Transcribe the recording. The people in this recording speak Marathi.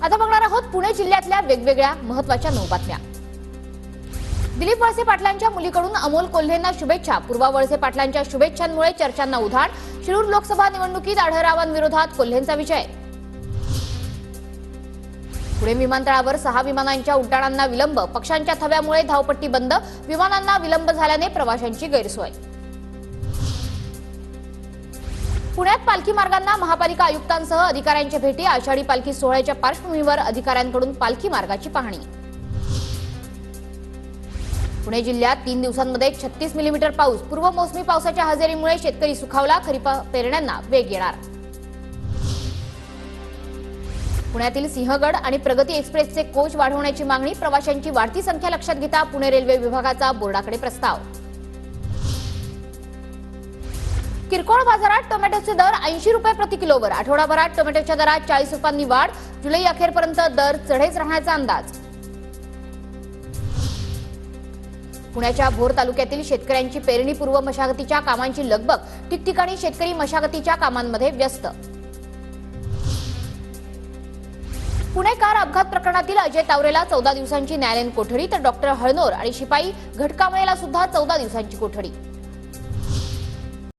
आता बघणार आहोत पुणे जिल्ह्यातल्या वेगवेगळ्या महत्त्वाच्या 9 बातम्या। दिलीप वळसे पाटलांच्या मुलीकडून अमोल कोल्हेंना शुभेच्छा। पूर्वा वळसे पाटलांच्या शुभेच्छांमुळे चर्चांना उधाण। शिरूर लोकसभा निवडणुकीत आढळरावांविरोधात कोल्हेंचा विजय। पुणे विमानतळावर 6 विमानांच्या उड्डाणांना विलंब। पक्षांच्या थव्यामुळे धावपट्टी बंद। विमानांना विलंब झाल्याने प्रवाशांची गैरसोय। पुण्यात पालखी मार्गांना महापालिका आयुक्तांसह अधिकाऱ्यांच्या भेटी। आषाढी पालखी सोहळ्याच्या पार्श्वभूमीवर अधिकाऱ्यांकडून पालखी मार्गाची पाहणी। पुणे जिल्ह्यात 3 दिवसांमध्ये 36 मिलीमीटर पाऊस। पूर्व मोसमी पावसाच्या हजेरीमुळे शेतकरी सुखावला। खरीप पेरण्यांना वेग येणार। पुण्यातील सिंहगड आणि प्रगती एक्सप्रेसचे कोच वाढवण्याची मागणी। प्रवाशांची वाढती संख्या लक्षात घेता पुणे रेल्वे विभागाचा बोर्डाकडे प्रस्ताव। किरकोळ बाजारात टोमॅटोचे दर 80 रुपये प्रति किलोवर। आठवडाभरात टोमॅटोच्या दरात 40 रुपयांनी वाढ। जुलै अखेरपर्यंत दर चढेच राहण्याचा अंदाज। पुण्याच्या भोर तालुक्यातील शेतकऱ्यांची पेरणीपूर्व मशागतीच्या कामांची लगबग। ठिकठिकाणी शेतकरी मशागतीच्या कामांमध्ये व्यस्त। पुणे कार अपघात प्रकरणातील अजय तावरेला 14 दिवसांची न्यायालयीन कोठडी, तर डॉक्टर हळनोर आणि शिपाई घटकामळेला सुद्धा 14 दिवसांची कोठडी।